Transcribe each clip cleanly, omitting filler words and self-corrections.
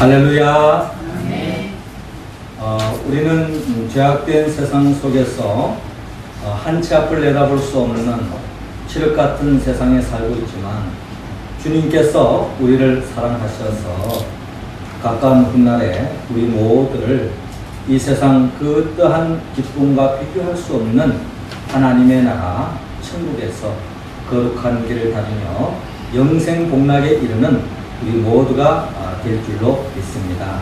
할렐루야. 우리는 죄악된 세상 속에서 한 치 앞을 내다볼 수 없는 칠흑 같은 세상에 살고 있지만 주님께서 우리를 사랑하셔서 가까운 훗날에 우리 모두를 이 세상 그 어떠한 기쁨과 비교할 수 없는 하나님의 나라 천국에서 거룩한 길을 다니며 영생 복락에 이르는 우리 모두가 될 줄로 믿습니다.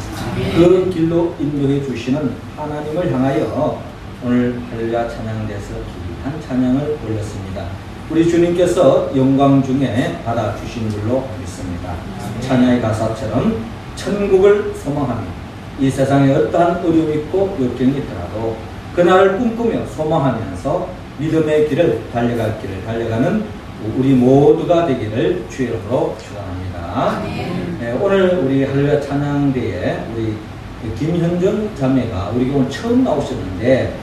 그 길로 인도해 주시는 하나님을 향하여 오늘 할렐루야 찬양대에서 귀한 찬양을 올렸습니다. 우리 주님께서 영광 중에 받아주신 줄로 믿습니다. 찬양의 가사처럼 천국을 소망하며 이 세상에 어떠한 어려움이 있고 역경이 있더라도 그날을 꿈꾸며 소망하면서 믿음의 길을 달려가는 우리 모두가 되기를 주의 이름으로 축원합니다. 네, 오늘 우리 할렐루야 찬양대에 우리 김현정 자매가 우리 오늘 처음 나오셨는데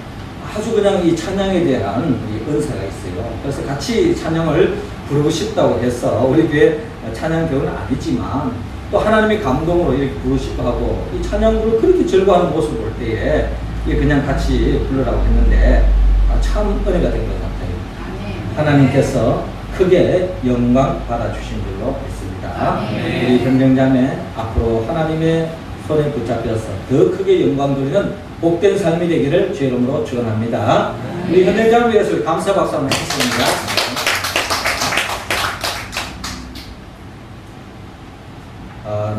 아주 그냥 이 찬양에 대한 우리 은사가 있어요. 그래서 같이 찬양을 부르고 싶다고 해서 우리 교회 찬양 교회는 아니지만 또 하나님의 감동으로 이렇게 부르시고 하고 이 찬양으로 그렇게 즐거워하는 모습을 볼 때에 그냥 같이 부르라고 했는데 참 은혜가 된 것 같아요. 하나님께서 크게 영광 받아주신 줄로 믿습니다. 우리 현정자매 앞으로 하나님의 손에 붙잡혀서 더 크게 영광 돌리는 복된 삶이 되기를 주의 이름으로 축원합니다. 우리 현정자매 위해서 감사 박수 한번 해주십니다.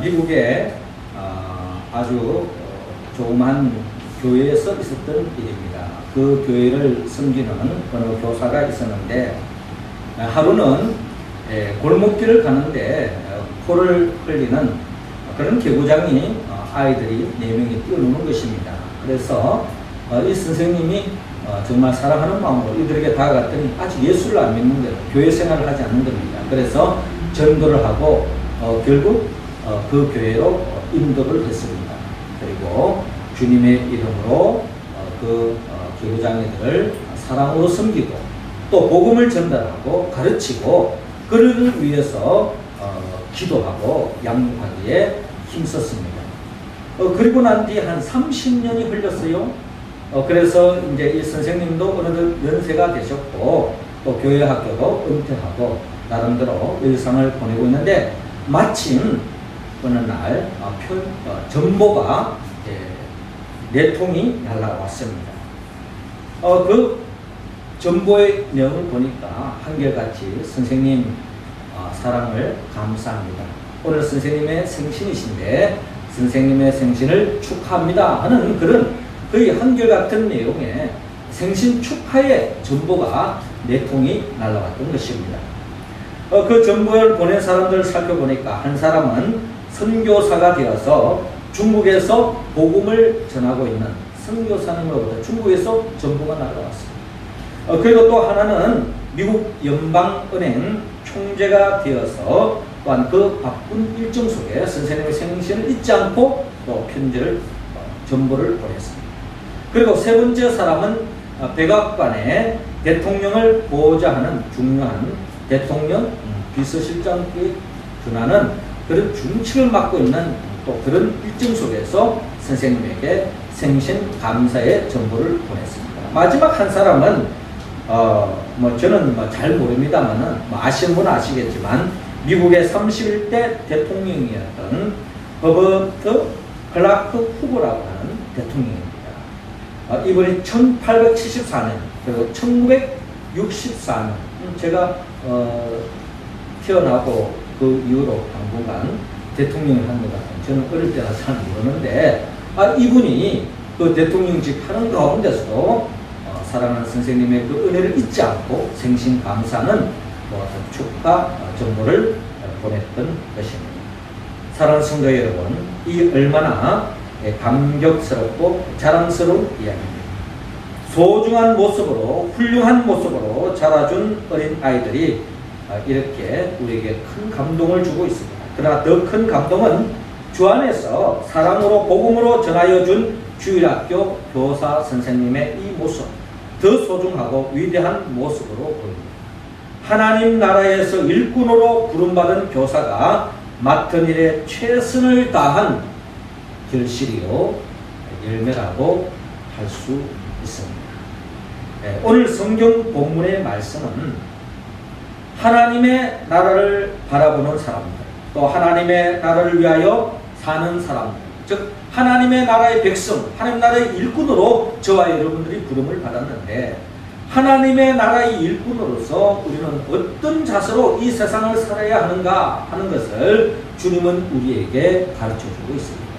미국에 아주 조그만 교회에서 있었던 일입니다. 그 교회를 섬기는 어느 교사가 있었는데 하루는 골목길을 가는데 코를 흘리는 그런 개구장이 아이들이 4명이 뛰어노는 것입니다. 그래서 이 선생님이 정말 사랑하는 마음으로 이들에게 다가갔더니 아직 예수를 안 믿는 거예요. 교회 생활을 하지 않는 겁니다. 그래서 전도를 하고 결국 그 교회로 인도를 했습니다. 그리고 주님의 이름으로 그 개구장이들을 사랑으로 섬기고 또 복음을 전달하고 가르치고 그를 위해서 기도하고 양육하기에 힘썼습니다. 그리고 난 뒤 한 30년이 흘렀어요. 그래서 이제 이 선생님도 어느덧 연세가 되셨고 또 교회 학교도 은퇴하고 나름대로 일상을 보내고 있는데 마침 어느 날 전보가 4통이 날라왔습니다. 그 전보의 내용을 보니까 한결같이 선생님 사랑을 감사합니다. 오늘 선생님의 생신이신데 선생님의 생신을 축하합니다 하는 그런 거의 한결같은 내용의 생신 축하의 전보가 4통이 날라왔던 것입니다. 그 전보를 보낸 사람들을 살펴보니까 한 사람은 선교사가 되어서 중국에서 복음을 전하고 있는 선교사님으로부터 중국에서 전보가 날라왔습니다. 그리고 또 하나는 미국 연방은행 총재가 되어서 또한 그 바쁜 일정 속에 선생님의 생신을 잊지 않고 또 편지를 전보를 보냈습니다. 그리고 세 번째 사람은 백악관에 대통령을 보좌하는 중요한 대통령 비서실장께 준하는 그런 중책을 맡고 있는 또 그런 일정 속에서 선생님에게 생신 감사의 전보를 보냈습니다. 마지막 한 사람은 저는 잘 모릅니다만은 아시는 분은 아시겠지만 미국의 31대 대통령이었던 허버트 클라크 후보라고 하는 대통령입니다. 이분이 1874년 그리고 1964년 제가 태어나고 그 이후로 당분간 대통령을 한 것 같아요. 저는 어릴 때나 잘 모르는데 이분이 그 대통령직 하는 가운데서도 사랑하는 선생님의 그 은혜를 잊지 않고 생신 감사는 축하 전보를 보냈던 것입니다. 사랑하는 성도 여러분, 이 얼마나 감격스럽고 자랑스러운 이야기입니다. 소중한 모습으로 훌륭한 모습으로 자라준 어린 아이들이 이렇게 우리에게 큰 감동을 주고 있습니다. 그러나 더 큰 감동은 주 안에서 사랑으로 복음으로 전하여 준 주일학교 교사 선생님의 이 모습, 더 소중하고 위대한 모습으로 보입니다. 하나님 나라에서 일꾼으로 부름받은 교사가 맡은 일에 최선을 다한 결실이요 열매라고 할 수 있습니다. 오늘 성경 본문의 말씀은 하나님의 나라를 바라보는 사람들, 또 하나님의 나라를 위하여 사는 사람들, 즉 하나님의 나라의 백성, 하나님 나라의 일꾼으로 저와 여러분들이 부름을 받았는데, 하나님의 나라의 일꾼으로서 우리는 어떤 자세로 이 세상을 살아야 하는가 하는 것을 주님은 우리에게 가르쳐주고 있습니다.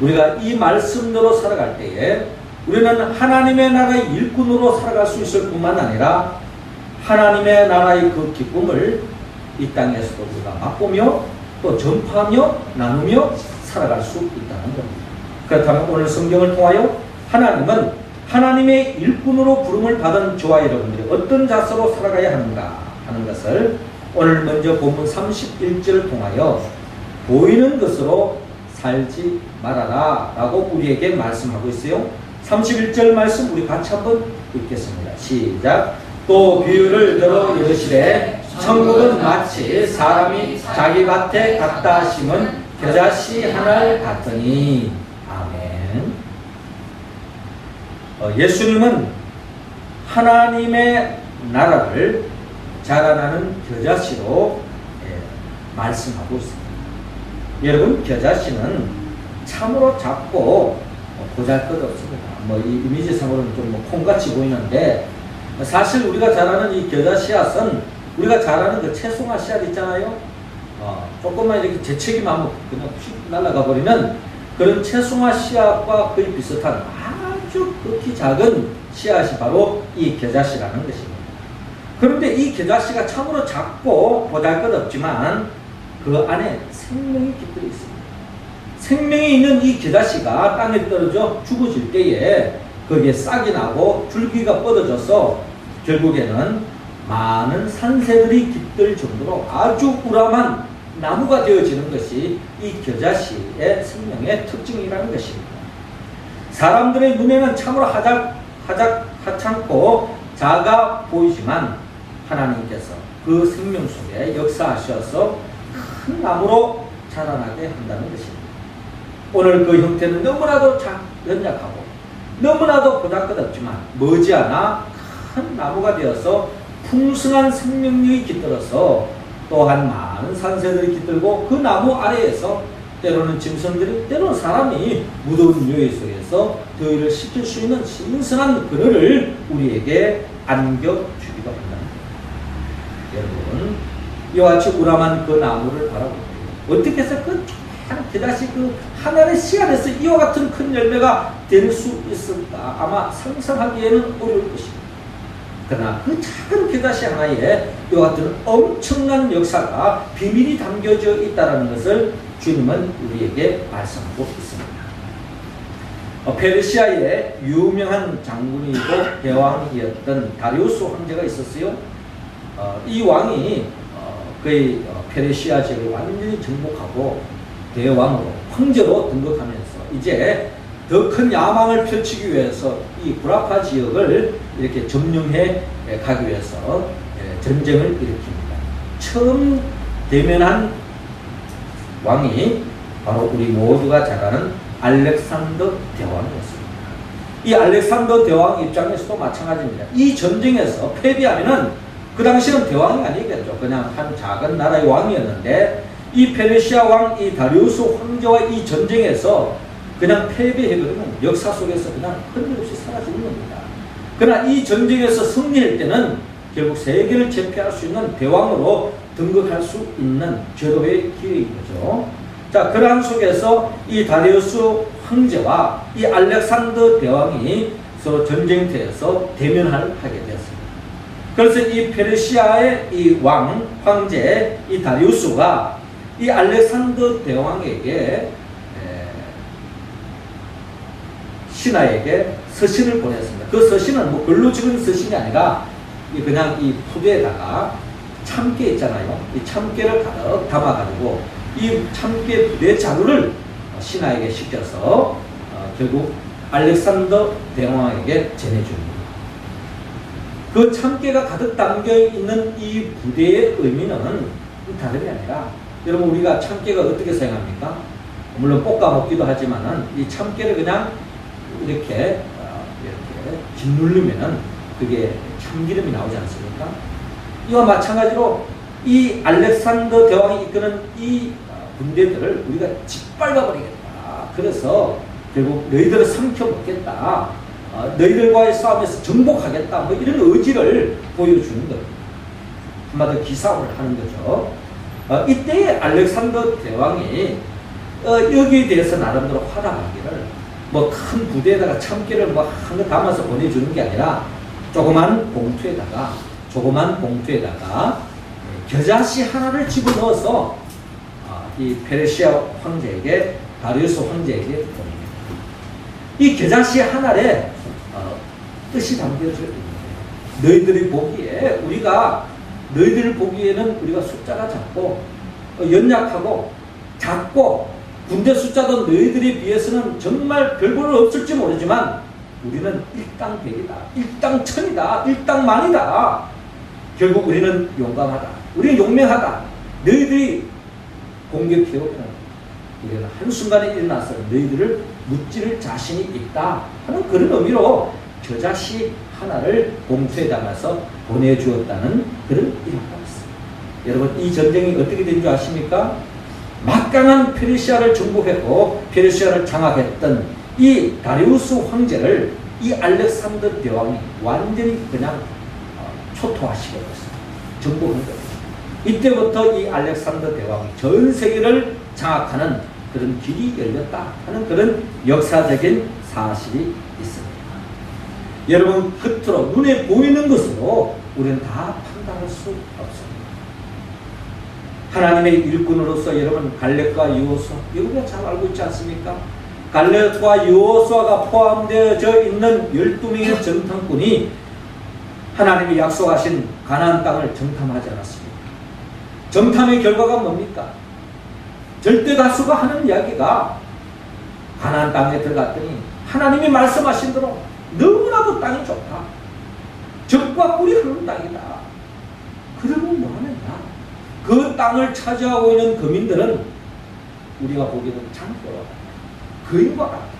우리가 이 말씀대로 살아갈 때에 우리는 하나님의 나라의 일꾼으로 살아갈 수 있을 뿐만 아니라 하나님의 나라의 그 기쁨을 이 땅에서도 우리가 맛보며 또 전파하며 나누며 살아갈 수 있다는 겁니다. 그렇다면 오늘 성경을 통하여 하나님은 하나님의 일꾼으로 부름을 받은 저와 여러분들이 어떤 자세로 살아가야 하는가 하는 것을 오늘 먼저 본문 31절을 통하여 보이는 것으로 살지 말아라 라고 우리에게 말씀하고 있어요. 31절 말씀 우리 같이 한번 읽겠습니다. 시작. 또 비유를 들어 이르시되 천국은 마치 사람이 자기 밭에 갖다 심은 겨자씨 하나를 같으니. 아멘. 예수님은 하나님의 나라를 자라나는 겨자씨로 말씀하고 있습니다. 여러분, 겨자씨는 참으로 작고 보잘것없습니다. 이 이미지상으로는 좀 콩같이 보이는데, 사실 우리가 잘 아는 이 겨자 씨앗은 우리가 잘 아는 그 채송화 씨앗 있잖아요. 조금만 이렇게 재채기만 하면 그냥 휙 날아가 버리는 그런 채송화 씨앗과 거의 비슷한 아주 극히 작은 씨앗이 바로 이 겨자 씨라는 것입니다. 그런데 이 겨자 씨가 참으로 작고 보잘것없지만 그 안에 생명이 깃들어 있습니다. 생명이 있는 이 겨자씨가 땅에 떨어져 죽어질 때에 거기에 싹이 나고 줄기가 뻗어져서 결국에는 많은 산새들이 깃들 정도로 아주 우람한 나무가 되어지는 것이 이 겨자씨의 생명의 특징이라는 것입니다. 사람들의 눈에는 참으로 하찮고 작아 보이지만 하나님께서 그 생명 속에 역사하셔서 큰 나무로 자라나게 한다는 것입니다. 오늘 그 형태는 너무나도 연약하고 너무나도 보잘것없지만 머지않아 큰 나무가 되어서 풍성한 생명력이 깃들어서 또한 많은 산새들이 깃들고 그 나무 아래에서 때로는 짐승들이 때로는 사람이 무더운 요해 속에서 더위를 식힐 수 있는 신선한 그늘을 우리에게 안겨주기도 한다. 여러분, 이와 같이 우람한 그 나무를 바라보고 어떻게 해서 그 겨자씨 그 하나의 씨앗에서 이와 같은 큰 열매가 될 수 있을까? 아마 상상하기에는 어려울 것입니다. 그러나 그 작은 겨자씨 하나에 이와 같은 엄청난 역사가 비밀이 담겨져 있다는 것을 주님은 우리에게 말씀하고 있습니다. 페르시아의 유명한 장군이고 대왕이었던 다리우스 황제가 있었어요. 이 왕이 거의 페르시아 지역을 완전히 정복하고 대왕으로 황제로 등극하면서 이제 더 큰 야망을 펼치기 위해서 이 구라파 지역을 이렇게 점령해 가기 위해서 전쟁을 일으킵니다. 처음 대면한 왕이 바로 우리 모두가 잘 아는 알렉산더 대왕이었습니다. 이 알렉산더 대왕 입장에서도 마찬가지입니다. 이 전쟁에서 패배하면은 그 당시는 대왕이 아니겠죠. 그냥 한 작은 나라의 왕이었는데 이 페르시아 왕 이 다리우스 황제와 이 전쟁에서 그냥 패배해버리면 역사 속에서 그냥 흔들없이 사라지는 겁니다. 그러나 이 전쟁에서 승리할 때는 결국 세계를 제패할 수 있는 대왕으로 등극할 수 있는 제도의 기회인 거죠. 자, 그러한 속에서 이 다리우스 황제와 이 알렉산더 대왕이 서로 전쟁터에서 대면을 하게 되었습니다. 그래서 이 페르시아의 이 황제 이 다리우스가 이 알렉산더 대왕에게 신하에게 서신을 보냈습니다. 그 서신은 글로 적은 서신이 아니라 그냥 이 푸대에다가 참깨 있잖아요. 이 참깨를 가득 담아가지고 이 참깨 부대 자루를 신하에게 시켜서 결국 알렉산더 대왕에게 전해줍니다. 그 참깨가 가득 담겨있는 이 부대의 의미는 다름이 아니라, 여러분 우리가 참깨가 어떻게 사용합니까? 물론 볶아 먹기도 하지만은 이 참깨를 그냥 이렇게 짓누르면은 그게 참기름이 나오지 않습니까? 이와 마찬가지로 이 알렉산더 대왕이 이끄는 이 군대들을 우리가 짓밟아 버리겠다. 그래서 결국 너희들을 삼켜 먹겠다. 너희들과의 싸움에서 정복하겠다. 뭐 이런 의지를 보여주는 겁니다. 한마디로 기사를 하는 거죠. 이때에 알렉산더 대왕이 여기에 대해서 나름대로 활약하기를 뭐 큰 부대에다가 참깨를 뭐 한 거 담아서 보내주는 게 아니라 조그만 봉투에다가 겨자씨 하나를 집어넣어서 이 페르시아 황제에게 다리우스 황제에게 보냅니다. 이 겨자씨 하나에 뜻이 담겨져 있는데 너희들을 보기에는 우리가 숫자가 작고 연약하고 작고 군대 숫자도 너희들에 비해서는 정말 별볼은 없을지 모르지만 우리는 일당백이다, 일당천이다, 일당만이다. 결국 우리는 용감하다, 우리는 용맹하다. 너희들이 공격해오면 우리는 한순간에 일어나서 너희들을 무찌를 자신이 있다 하는 그런 의미로 겨자씨 하나를 봉투에 담아서 보내주었다는 그런 이야기가 있습니다. 여러분, 이 전쟁이 어떻게 된 줄 아십니까? 막강한 페르시아를 정복했고 페르시아를 장악했던 이 다리우스 황제를 이 알렉산더 대왕이 완전히 그냥 초토화시켰어요. 정복한 거예요. 이때부터 이 알렉산더 대왕이 전 세계를 장악하는 그런 길이 열렸다 하는 그런 역사적인 사실이 있습니다. 여러분, 겉으로 눈에 보이는 것으로 우리는 다 판단할 수 없습니다. 하나님의 일꾼으로서 여러분 갈렙과 여호수아, 여러분이 잘 알고 있지 않습니까? 갈렙과 여호수아가 포함되어져 있는 12명의 정탐꾼이 하나님이 약속하신 가나안 땅을 정탐하지 않았습니다. 정탐의 결과가 뭡니까? 절대 다수가 하는 이야기가 가나안 땅에 들어갔더니 하나님이 말씀하신 대로 너무나도 땅이 좋다. 적과 꿀이 흐르는 땅이다. 그러면 뭐 하느냐? 그 땅을 차지하고 있는 거민들은 우리가 보기에는 장포와 거인과 같다.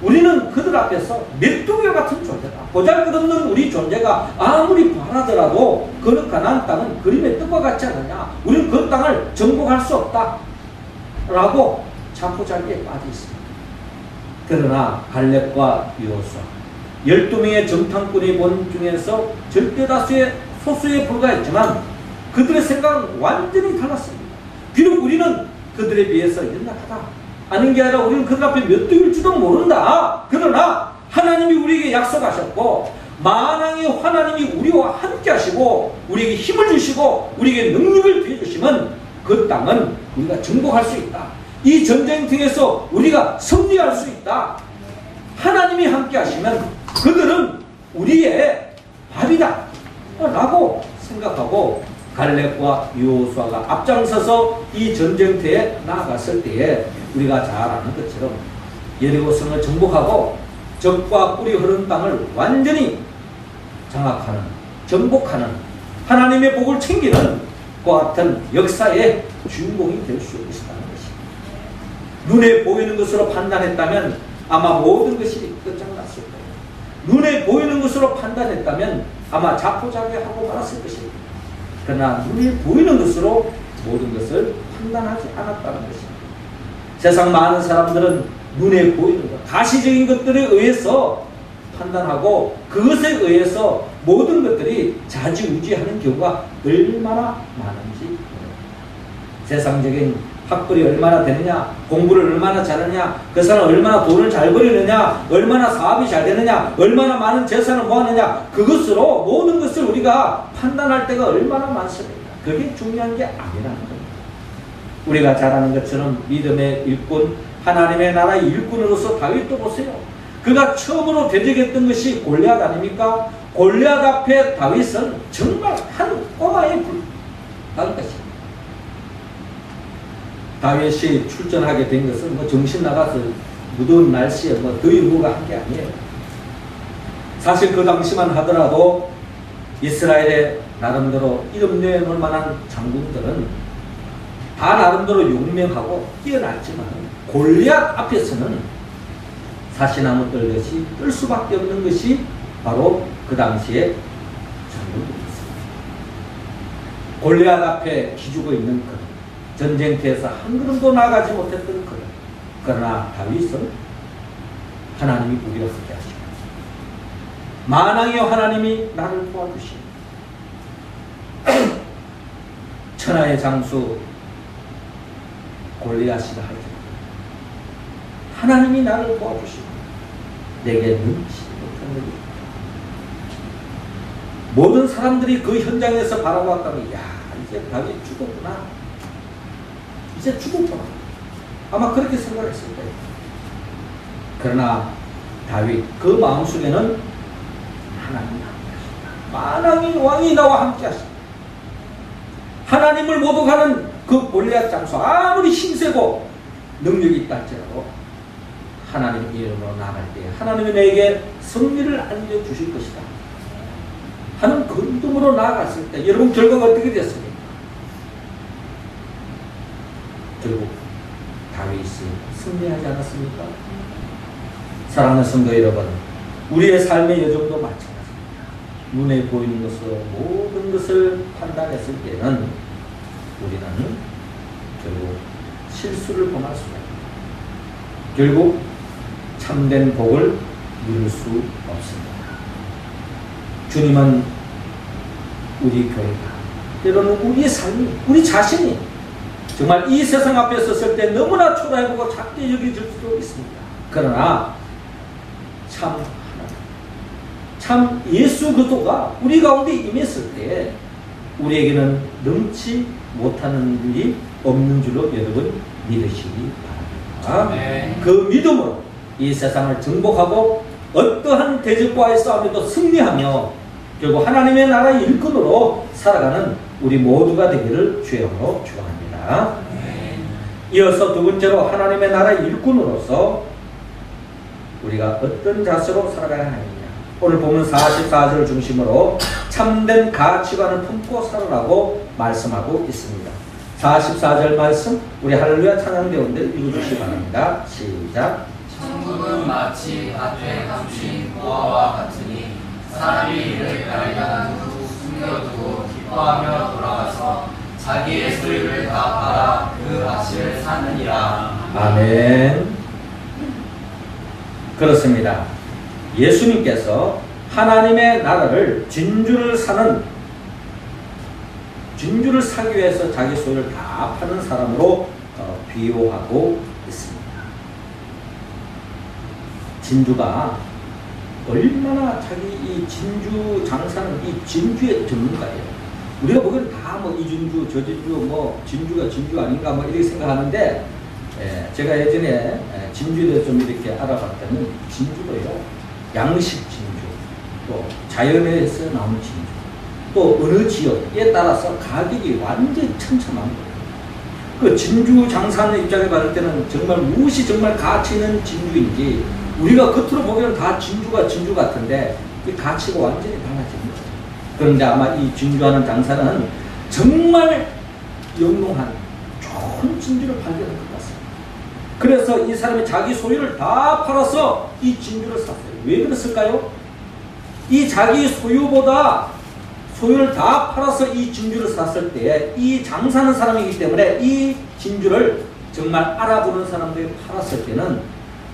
우리는 그들 앞에서 메뚜기 같은 존재다. 보잘것없는 우리 존재가 아무리 바라더라도 그 가나안 땅은 그림의 뜻과 같지 않느냐. 우리는 그 땅을 정복할 수 없다. 라고 자포자기에 빠져 있습니다. 그러나 갈렙과 여호수아 12명의 정탐꾼이 본 중에서 절대다수의 소수에 불과했지만 그들의 생각은 완전히 달랐습니다. 비록 우리는 그들에 비해서 연약하다 아닌 게 아니라 우리는 그들 앞에 메뚜기일지도 모른다. 그러나 하나님이 우리에게 약속하셨고 만왕의 하나님이 우리와 함께 하시고 우리에게 힘을 주시고 우리에게 능력을 부여주시면 그 땅은 우리가 정복할 수 있다. 이 전쟁터에서 우리가 승리할 수 있다. 하나님이 함께 하시면 그들은 우리의 밥이다 라고 생각하고 갈렙과 여호수아가 앞장서서 이 전쟁터에 나아갔을 때에 우리가 잘 아는 것처럼 여리고성을 정복하고 적과 꿀이 흐르는 땅을 완전히 장악하는, 정복하는, 하나님의 복을 챙기는 그 같은 역사의 주인공이 될 수 있다는 것입니다. 눈에 보이는 것으로 판단했다면 아마 모든 것이 끝장났을 거예요. 눈에 보이는 것으로 판단했다면 아마 자포자기하고 말았을 것입니다. 그러나 눈에 보이는 것으로 모든 것을 판단하지 않았다는 것입니다. 세상 많은 사람들은 눈에 보이는 것, 가시적인 것들에 의해서 판단하고 그것에 의해서 모든 것들이 좌지우지하는 경우가 얼마나 많은지. 세상적인 학벌이 얼마나 되느냐, 공부를 얼마나 잘하느냐, 그 사람 얼마나 돈을 잘 벌이느냐, 얼마나 사업이 잘 되느냐, 얼마나 많은 재산을 모았느냐, 그것으로 모든 것을 우리가 판단할 때가 얼마나 많습니까? 그게 중요한 게 아니라는 겁니다. 우리가 잘 아는 것처럼 믿음의 일꾼, 하나님의 나라의 일꾼으로서 다윗도 보세요. 그가 처음으로 대적했던 것이 골리앗 아닙니까? 골리앗 앞에 다윗은 정말 한 꼬마에 불과한 것입니다. 다윗이 출전하게 된 것은 뭐 정신 나가서 무더운 날씨에 뭐 더위 무가 한 게 아니에요. 사실 그 당시만 하더라도 이스라엘의 나름대로 이름 내놓을 만한 장군들은 다 나름대로 용맹하고 뛰어났지만 골리앗 앞에서는 사시나무 떨듯이 뜰 수밖에 없는 것이 바로 그 당시에 전문이었습니다. 골리앗 앞에 기죽어 있는 그는, 전쟁터에서 한 걸음도 나가지 못했던 그는, 그러나 다윗은 하나님이 우리와 함께 하시고 만왕의 하나님이 나를 도와주시니 천하의 장수 골리앗이라 할지라도 하나님이 나를 도와주시고 내게 능치 못한 일이 있다. 모든 사람들이 그 현장에서 바라보았다면 야, 이제 다윗 죽었구나, 이제 죽었구나, 아마 그렇게 생각했을 거예요. 그러나 다윗 그 마음속에는 하나님이 함께 하신다. 만왕의 왕이 나와 함께 하신다. 하나님을 모독하는 그 골리앗 장수 아무리 힘세고 능력이 있다 할지라도 하나님 이름으로 나갈 때 하나님이 내게 승리를 알려주실 것이다 하는 그 믿음으로 나아갔을 때 여러분 결과가 어떻게 됐습니까? 결국 다윗이 승리하지 않았습니까? 사랑하는 성도 여러분, 우리의 삶의 여정도 마찬가지입니다. 눈에 보이는 것으로 모든 것을 판단했을 때는 우리는 결국 실수를 범할 수가 있습니다. 결국 참된 복을 누릴 수 없습니다. 주님은 우리 교회가, 때로는 우리의 삶이, 우리 자신이 정말 이 세상 앞에 섰을 때 너무나 초라해보고 작게 여겨질 수도 있습니다. 그러나 참 예수 그리스도가 우리 가운데 임했을 때 우리에게는 넘치 못하는 일이 없는 줄로 여러분 믿으시기 바랍니다. 네. 그 믿음으로 이 세상을 정복하고 어떠한 대적과의 싸움에도 승리하며 결국 하나님의 나라의 일꾼으로 살아가는 우리 모두가 되기를 주여로 축원합니다. 네. 이어서 두 번째로 하나님의 나라의 일꾼으로서 우리가 어떤 자세로 살아가야 하느냐. 오늘 보면 44절을 중심으로 참된 가치관을 품고 살아라고 말씀하고 있습니다. 44절 말씀 우리 할렐루야 찬양대원들 읽어주시기 바랍니다. 시작. 천국은 마치 밭에 감춘 보화와 같으니 사람이 이를 발견한 후 숨겨두고 기뻐하며 돌아가서 자기의 소유를 다 팔아 그 가치를 사느니라. 아멘. 그렇습니다. 예수님께서 하나님의 나라를 진주를 사기 위해서 자기 소유를 다 파는 사람으로 비유하고 있습니다. 진주가 얼마나 자기 이 진주 장사는 이 진주의 전문가예요. 우리가 보기에는 다 뭐 이 진주 저 진주 뭐 진주가 진주 아닌가 뭐 이렇게 생각하는데 제가 예전에 진주에 대해서 좀 이렇게 알아봤더니 진주도요, 양식 진주, 또 자연에서 나온 진주, 또 어느 지역에 따라서 가격이 완전히 천차만 거예요. 그 진주 장사하는 입장에 봤을 때는 정말 무엇이 정말 가치 있는 진주인지 우리가 겉으로 보기에는 다 진주가 진주 같은데 그 가치가 완전히 달라집니다. 그런데 아마 이 진주하는 장사는 정말 영롱한 좋은 진주를 발견한 것 같습니다. 그래서 이 사람이 자기 소유를 다 팔아서 이 진주를 샀어요. 왜 그랬을까요? 이 자기 소유보다 소유를 다 팔아서 이 진주를 샀을 때 이 장사하는 사람이기 때문에 이 진주를 정말 알아보는 사람들이 팔았을 때는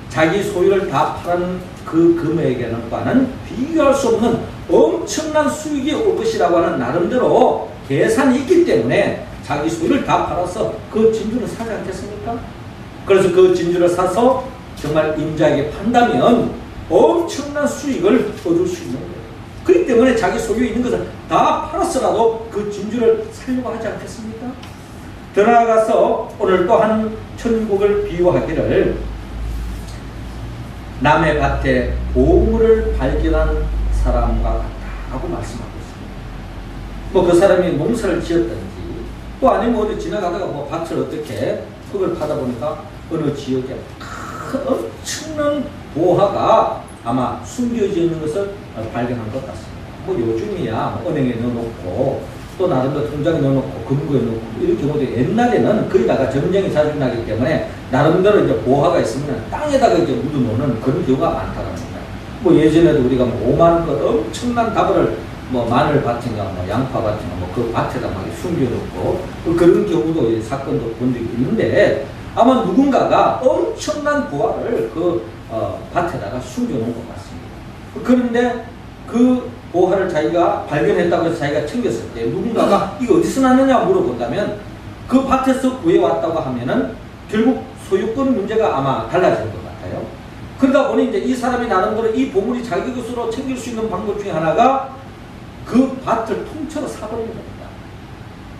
자기 소유를 다 파는 그 금액과는 비교할 수 없는 엄청난 수익이 올 것이라고 하는 나름대로 계산이 있기 때문에 자기 소유를 다 팔아서 그 진주를 사지 않겠습니까? 그래서 그 진주를 사서 정말 임자에게 판다면 엄청난 수익을 얻을 수 있는 거예요. 그렇기 때문에 자기 소유에 있는 것을 다 팔았으라도 그 진주를 살려고 하지 않겠습니까? 더 나아가서 오늘 또 한 천국을 비유하기를 남의 밭에 보물을 발견한 사람과 같다고 말씀하고 있습니다. 뭐 그 사람이 농사를 지었든지 또 아니면 어디 지나가다가 뭐 밭을 어떻게 흙을 파다 보니까 어느 지역에 큰 엄청난 보화가 아마 숨겨져 있는 것을 발견한 것 같습니다. 뭐 요즘이야 은행에 넣어놓고 또 나름대로 통장에 넣어놓고 금고에 넣고 이런 경우도 옛날에는 거기다가 전쟁이 자주 나기 때문에 나름대로 이제 보화가 있으면 땅에다가 이제 묻어놓는 그런 경우가 많다는 거예요. 뭐 예전에도 우리가 뭐 5만 원 엄청난 다발을 뭐 마늘밭인가 뭐 양파밭인가 뭐 그 밭에다 막 숨겨놓고 그런 경우도 사건도 본 적이 있는데 아마 누군가가 엄청난 보화를 그 밭에다가 숨겨놓은 것 같습니다. 그런데 그 보화를 자기가 발견했다고 해서 자기가 챙겼을 때 누군가가 이거 어디서 났느냐 물어본다면 그 밭에서 구해왔다고 하면은 결국 소유권 문제가 아마 달라질 것 같아요. 그러다 보니 이제 이 사람이 나름대로 이 보물이 자기 것으로 챙길 수 있는 방법 중에 하나가 그 밭을 통째로 사버리는 겁니다.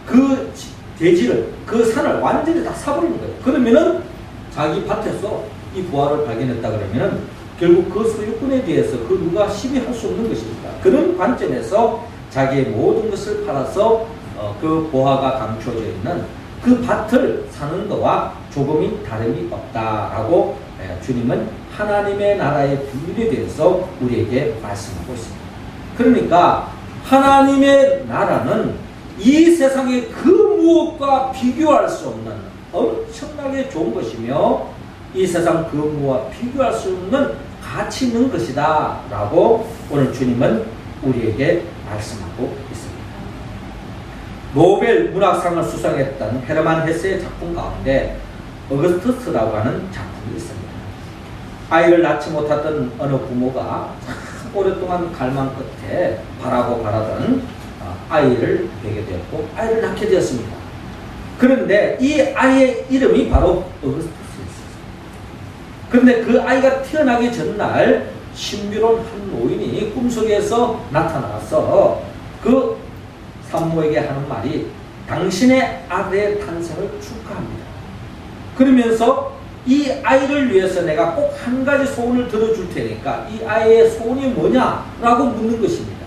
그 대지를, 그 산을 완전히 다 사버리는 거예요. 그러면은 자기 밭에서 이 보화를 발견했다 그러면은 결국 그 소유권에 대해서 그 누가 시비할 수 없는 것입니다. 그런 관점에서 자기의 모든 것을 팔아서 그 보화가 감춰져 있는 그 밭을 사는 것과 조금이 다름이 없다라고 주님은 하나님의 나라의 비밀에 대해서 우리에게 말씀하고 있습니다. 그러니까 하나님의 나라는 이 세상의 그 무엇과 비교할 수 없는 엄청나게 좋은 것이며 이 세상 그 무엇과 비교할 수 없는 가치 있는 것이다 라고 오늘 주님은 우리에게 말씀하고 있습니다. 노벨 문학상을 수상했던 헤르만 헤세의 작품 가운데 어거스투스라고 하는 작품이 있습니다. 아이를 낳지 못했던 어느 부모가 오랫동안 갈망 끝에 바라던 아이를 뵈게 되었고 아이를 낳게 되었습니다. 그런데 이 아이의 이름이 바로 어거스투스였습니다. 그런데 그 아이가 태어나기 전날 신비로운 한 노인이 꿈속에서 나타나서 그 산모에게 하는 말이 당신의 아들의 탄생을 축하합니다. 그러면서 이 아이를 위해서 내가 꼭 한 가지 소원을 들어줄 테니까 이 아이의 소원이 뭐냐라고 묻는 것입니다.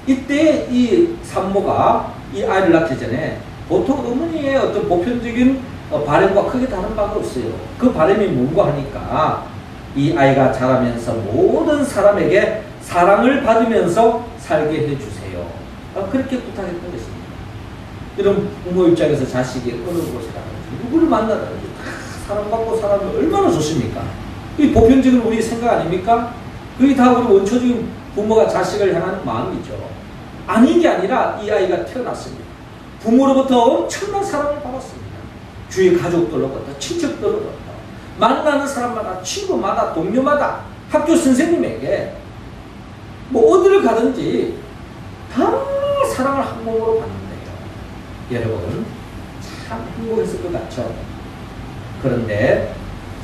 이때 이 산모가 이 아이를 낳기 전에 보통 어머니의 어떤 보편적인 바람과 크게 다른 바가 없어요. 그 바람이 뭔가 하니까 이 아이가 자라면서 모든 사람에게 사랑을 받으면서 살게 해주세요. 그렇게 부탁했던 것입니다. 이런 부모 입장에서 자식이 어느 곳에 가든지 누구를 만나든지 다 사랑받고 살아가면 얼마나 좋습니까? 이 보편적인 우리 생각 아닙니까? 그게 다 우리 원초적인 부모가 자식을 향하는 마음이죠. 아닌 게 아니라 이 아이가 태어났습니다. 부모로부터 엄청난 사랑을 받았습니다. 주위 가족들로부터, 친척들로부터, 만나는 사람마다, 친구마다, 동료마다, 학교 선생님에게 뭐 어디를 가든지 다 사랑을 한 몸으로 받는데요. 여러분 참 행복했을 것 같죠? 그런데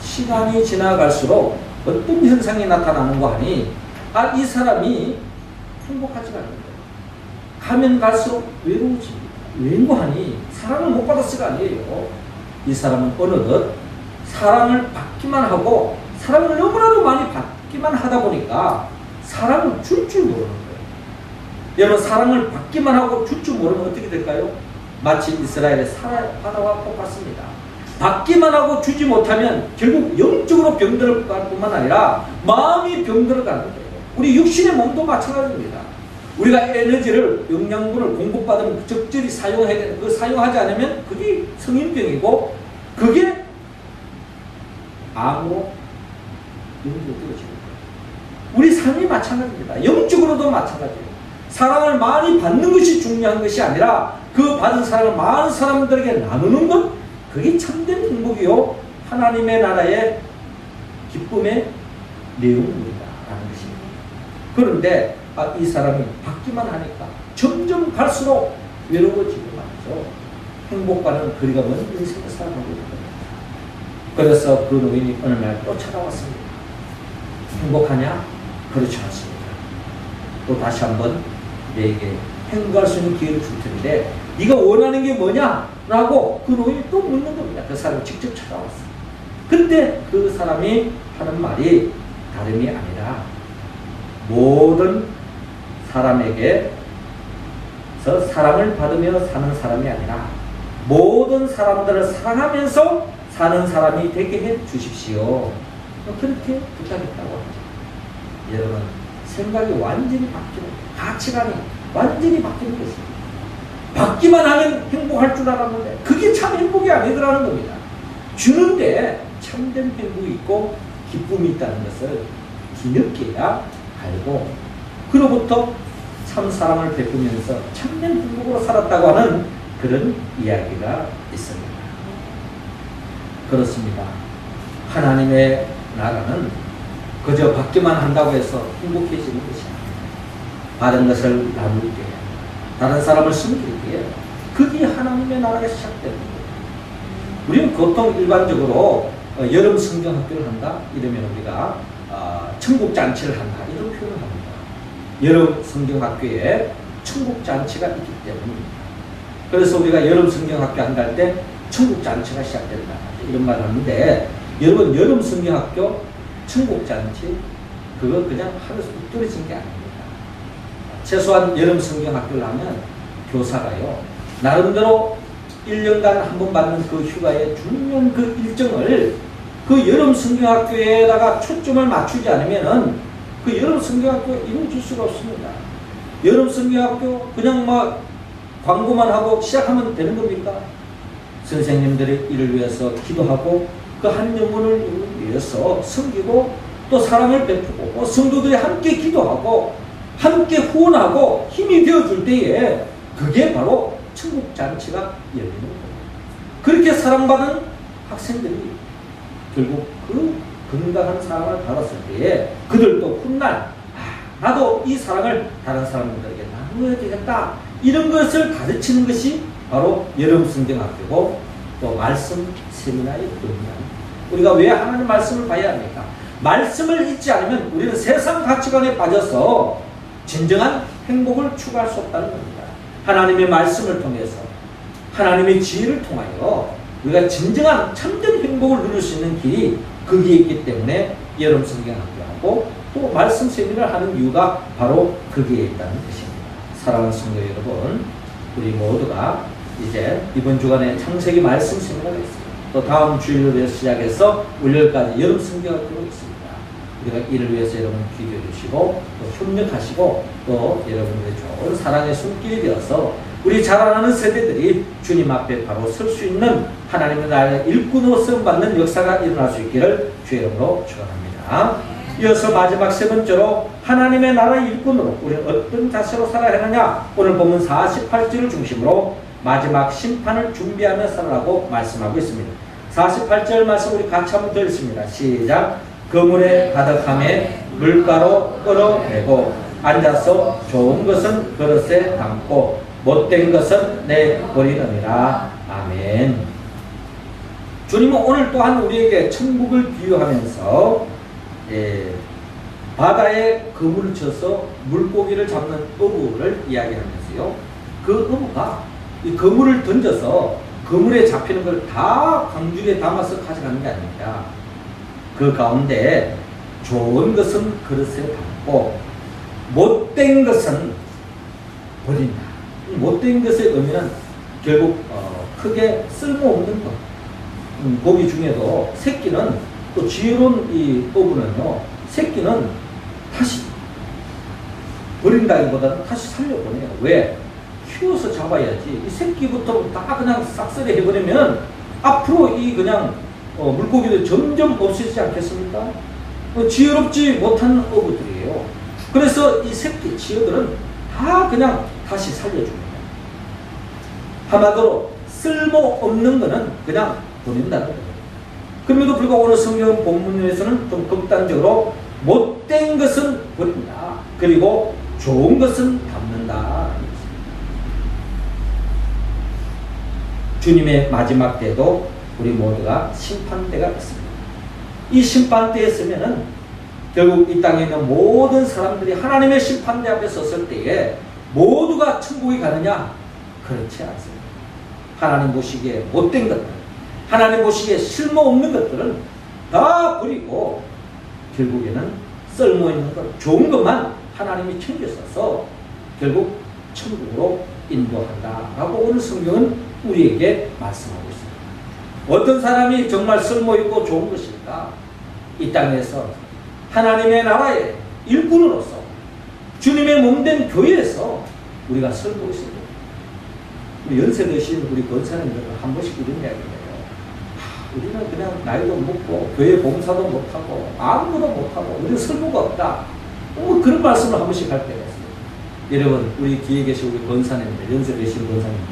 시간이 지나갈수록 어떤 현상이 나타나는가 하니 이 사람이 행복하지가 않는 거예요. 가면 갈수록 외로워집니다. 왜인고 하니 사랑을 못 받았을 거 아니에요. 이 사람은 어느덧 사랑을 받기만 하고 사랑을 너무나도 많이 받기만 하다 보니까 사랑을 줄 줄 모르는 거예요. 여러분 사랑을 받기만 하고 줄 줄 모르면 어떻게 될까요? 마치 이스라엘의 바다와 똑같습니다. 받기만 하고 주지 못하면 결국 영적으로 병들어 갈 뿐만 아니라 마음이 병들어 가는 거예요. 우리 육신의 몸도 마찬가지입니다. 우리가 에너지를, 영양분을 공급받으면 적절히 사용해야 되는, 그 사용하지 않으면 그게 성인병이고 그게 암으로 연결되어지는 거예요. 우리 삶이 마찬가지입니다. 영적으로도 마찬가지예요. 사랑을 많이 받는 것이 중요한 것이 아니라 그 받은 사랑을 많은 사람들에게 나누는 것, 그게 참된 행복이요 하나님의 나라의 기쁨의 내용입니다 라는 것입니다. 그런데 이 사람이 받기만 하니까 점점 갈수록 외로워지고 말이죠. 행복과는 거리가 먼 인생을 살아가고 있는 겁니다. 그래서 그 노인이 어느 날 또 찾아왔습니다. 행복하냐? 그렇지 않습니다. 또 다시 한번 내게 행복할 수 있는 기회를 줄 텐데 네가 원하는 게 뭐냐? 라고 그 노인이 또 묻는 겁니다. 그 사람이 직접 찾아왔어요. 근데 그 사람이 하는 말이 다름이 아니라 모든 사람에게서 사랑을 받으며 사는 사람이 아니라 모든 사람들을 사랑하면서 사는 사람이 되게 해 주십시오. 그렇게 부탁했다고 합니다. 여러분 생각이 완전히 바뀌는, 가치관이 완전히 바뀌는 것입니다. 받기만 하면 행복할 줄 알았는데 그게 참 행복이 아니더라는 겁니다. 주는데 참된 행복이 있고 기쁨이 있다는 것을 뒤늦게야 알고 그로부터 참 사랑을 베푸면서 참된 행복으로 살았다고 하는 그런 이야기가 있습니다. 그렇습니다. 하나님의 나라는 그저 받기만 한다고 해서 행복해지는 것이 아닙니다. 받은 것을 나눌 때, 다른 사람을 섬길 때, 그게 하나님의 나라가 시작되는 거예요. 우리는 보통 일반적으로 여름 성경학교를 한다 이러면 우리가 천국 잔치를 한다 이런 표현을 합니다. 여름 성경학교에 천국 잔치가 있기 때문입니다. 그래서 우리가 여름 성경학교 한다 할 때 천국 잔치가 시작된다 이런 말을 하는데, 여러분 여름 성경학교 천국 잔치 그거 그냥 하루에서 뚝 떨어진 게 아닙니다. 최소한 여름 성경학교를 하면 교사가요 나름대로 1년간 한 번 받는 그 휴가의 중요한 그 일정을 그 여름 성경학교에다가 초점을 맞추지 않으면은 그 여름 성경학교 이루어질 수가 없습니다. 여름 성경학교 그냥 막 광고만 하고 시작하면 되는 겁니까? 선생님들이 이를 위해서 기도하고 그 한 영혼을 위해서 섬기고 또 사랑을 베푸고 성도들이 함께 기도하고 함께 후원하고 힘이 되어줄 때에 그게 바로 천국 잔치가 열리는 거예요. 그렇게 사랑받은 학생들이 결국 그 건강한 사랑을 받았을 때에 그들도 훗날 나도 이 사랑을 다른 사람들에게 나누어야 되겠다 이런 것을 가르치는 것이 바로 여름 성경학교고 또 말씀 세미나의 의미입니다. 우리가 왜 하나님 말씀을 봐야 합니까? 말씀을 잊지 않으면 우리는 세상 가치관에 빠져서 진정한 행복을 추구할 수 없다는 겁니다. 하나님의 말씀을 통해서 하나님의 지혜를 통하여 우리가 진정한 참된 행복을 누릴 수 있는 길이 거기에 있기 때문에 여름 성경학교하고 또 말씀 세미나를 하는 이유가 바로 거기에 있다는 것입니다. 사랑하는 성도 여러분, 우리 모두가 이제 이번 주간에 창세기 말씀 세미나가 있습니다. 또 다음 주일로 시작해서 월요일까지 여름 성경학교가 있습니다. 우리가 이를 위해서 여러분 기도해 주시고 또 협력하시고 또 여러분들의 좋은 사랑의 손길이 되어서 우리 자라나는 세대들이 주님 앞에 바로 설 수 있는 하나님의 나라의 일꾼으로 쓰임받는 역사가 일어날 수 있기를 주의 이름으로 축원합니다. 이어서 마지막 세 번째로 하나님의 나라의 일꾼으로 우리는 어떤 자세로 살아야 하느냐, 오늘 보면 48절을 중심으로 마지막 심판을 준비하며 살아라고 말씀하고 있습니다. 48절 말씀 우리 같이 한번 더 읽습니다. 시작. 그물에 가득함에 물가로 끌어내고 앉아서 좋은 것은 그릇에 담고 못된 것은 내버리느니라. 아멘. 주님은 오늘 또한 우리에게 천국을 비유하면서 바다에 그물을 쳐서 물고기를 잡는 어부를 이야기하면서요, 그 어부가 이 그물을 던져서 그물에 잡히는 걸 다 광주에 담아서 가져가는 게 아닙니다. 그 가운데 좋은 것은 그릇에 담고 못된 것은 버린다. 못된 것의 의미는 결국 크게 쓸모없는 것. 고기 중에도 새끼는, 또 지혜로운 이 어부는요, 새끼는 다시 버린다기보다는 다시 살려보내요. 왜? 키워서 잡아야지. 이 새끼부터 다 그냥 싹쓸이 해버리면 앞으로 이 그냥 물고기들 점점 없어지지 않겠습니까? 지혜롭지 못한 어부들이에요. 그래서 이 새끼 지혜들은 다 그냥 다시 살려줍니다. 한마디로 쓸모없는 거는 그냥 보낸다는 거예요. 그럼에도 불구하고 오늘 성경 본문에서는 좀 극단적으로 못된 것은 버린다. 그리고 좋은 것은 담는다. 주님의 마지막 때도 우리 모두가 심판대가 있습니다. 이 심판대에 서면은 결국 이 땅에 있는 모든 사람들이 하나님의 심판대 앞에 섰을 때에 모두가 천국에 가느냐? 그렇지 않습니다. 하나님 보시기에 못된 것들, 하나님 보시기에 쓸모없는 것들은 다 버리고 결국에는 쓸모있는 것, 좋은 것만 하나님이 챙겨서서 결국 천국으로 인도한다라고 오늘 성경은 우리에게 말씀하고 있습니다. 어떤 사람이 정말 쓸모있고 좋은 것일까? 이 땅에서 하나님의 나라의 일꾼으로서 주님의 몸된 교회에서 우리가 살고 있습니다. 연세 드신 우리 권사님들은 한 번씩 이런 이야기를 해요. 우리는 그냥 나이도 먹고 교회 봉사도 못하고 아무것도 못하고 우리는 설교가 없다. 그런 말씀을 한 번씩 할 때가 있어요. 여러분, 우리 뒤에 계신 우리 권사님들, 연세 되신 권사님들,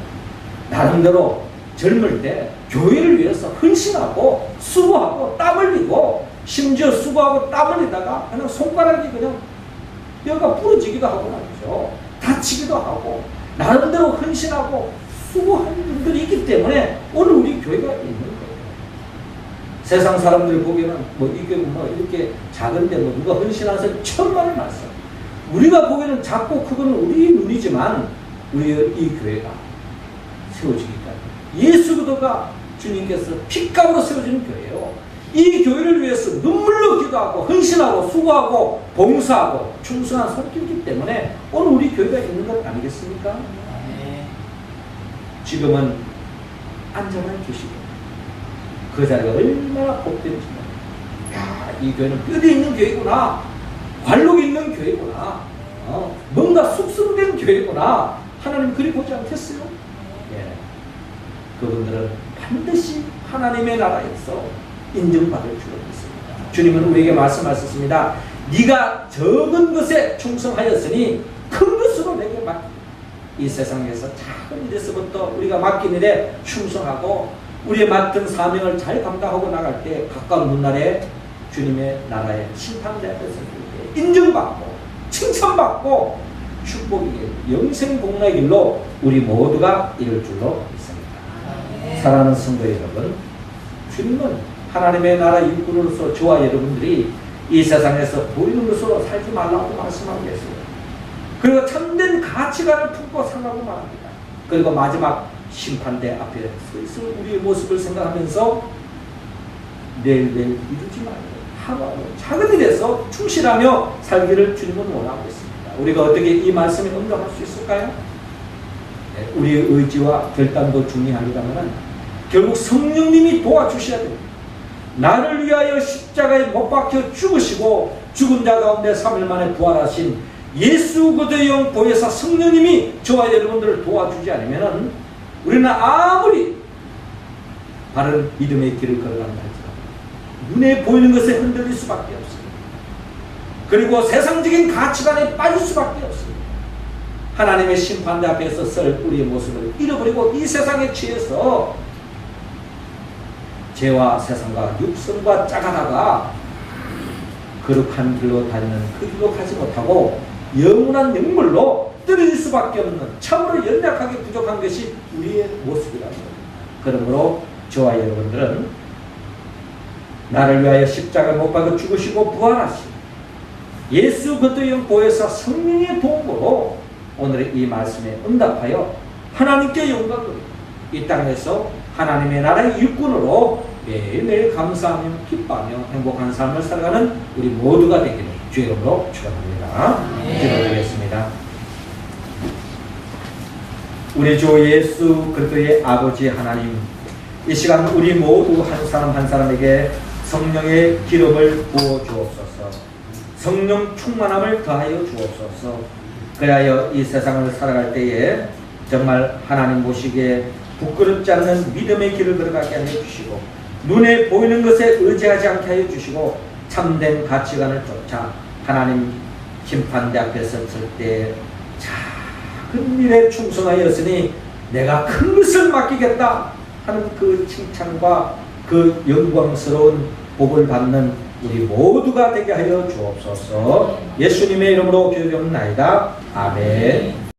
나름대로 젊을 때 교회를 위해서 헌신하고 수고하고 땀 흘리고, 심지어 수고하고 땀 흘리다가 그냥 손가락이 그냥 뼈가 부러지기도 하고 말이죠. 다치기도 하고 나름대로 헌신하고 수고하는 분들이 있기 때문에 오늘 우리 교회가 있는 거예요. 세상 사람들이 보기에는 이 교회 이렇게 작은데 누가 헌신한 사람이 천만의 말씀. 우리가 보기에는 작고 크고는 우리 눈이지만 우리 이 교회가 세워지기까지 예수 그리스도가 주님께서 핏값으로 세워지는 교회예요. 이 교회를 위해서 눈물로 기도하고 헌신하고 수고하고 봉사하고 충성한 손길이기 때문에 오늘 우리 교회가 있는 것 아니겠습니까? 지금은 앉아만 계시고 그 자리가 얼마나 복된지. 이 교회는 뼈대 있는 교회구나, 관록이 있는 교회구나, 뭔가 숙성된 교회구나, 하나님 그리 보지 않겠어요? 예. 그분들은 반드시 하나님의 나라에서 인정받을 줄로 믿습니다. 주님은 우리에게 말씀하셨습니다. 네가 적은 것에 충성하였으니 큰 것으로 내게 맡기. 이 세상에서 작은 일에서부터 우리가 맡긴 일에 충성하고 우리의 맡은 사명을 잘 감당하고 나갈 때 가까운 훗날에 주님의 나라의 심판대 앞에서 인정받고 칭찬받고 축복의 길, 영생 복락의 길로 우리 모두가 이룰 줄로 믿습니다. 사랑하는 성도 여러분, 주님은 하나님의 나라 일꾼으로서 저와 여러분들이 이 세상에서 보이는 것으로 살지 말라고 말씀하고 계세요. 그리고 참된 가치관을 품고 살라고 말합니다. 그리고 마지막 심판대 앞에 서 있을 우리의 모습을 생각하면서 내일 이루지 말고 하루하루 작은 일에서 충실하며 살기를 주님은 원하고 있습니다. 우리가 어떻게 이 말씀에 응답할 수 있을까요? 네, 우리의 의지와 결단도 중요합니다만 결국 성령님이 도와주셔야 됩니다. 나를 위하여 십자가에 못 박혀 죽으시고 죽은 자 가운데 3일 만에 부활하신 예수 그리스도의 영 보혜사 성령님이 저와 여러분들을 도와주지 않으면 우리는 아무리 바른 믿음의 길을 걸어간다 할지라도 눈에 보이는 것에 흔들릴 수밖에 없습니다. 그리고 세상적인 가치관에 빠질 수밖에 없습니다. 하나님의 심판대 앞에서 설 우리의 모습을 잃어버리고 이 세상에 취해서 죄와 세상과 육성과 짜가다가 거룩한 길로 다니는 그 길로 가지 못하고 영원한 영물로 떨어질 수밖에 없는 참으로 연약하게 부족한 것이 우리의 모습이라는 겁니다. 그러므로 저와 여러분들은 나를 위하여 십자가에 못 박아 죽으시고 부활하신 예수 그리스도의 영 보혜사 성령의 도움으로 오늘의 이 말씀에 응답하여 하나님께 영광을 이 땅에서 하나님의 나라의 일꾼으로 매일매일 감사하며 기뻐하며 행복한 삶을 살아가는 우리 모두가 되기를 주의 이름으로 축원합니다. 기도드리겠습니다. 우리 주 예수 그리스도의 아버지 하나님, 이 시간 우리 모두 한 사람 한 사람에게 성령의 기름을 부어 주옵소서. 성령 충만함을 더하여 주옵소서. 그리하여 이 세상을 살아갈 때에 정말 하나님 보시기에 부끄럽지 않는 믿음의 길을 걸어가게 하여 주시고 눈에 보이는 것에 의지하지 않게 하여 주시고 참된 가치관을 쫓아 하나님 심판대 앞에 섰을 때 작은 일에 충성하였으니 내가 큰 것을 맡기겠다 하는 그 칭찬과 그 영광스러운 복을 받는 우리 모두가 되게 하여 주옵소서. 예수님의 이름으로 기도드립니다. 아멘.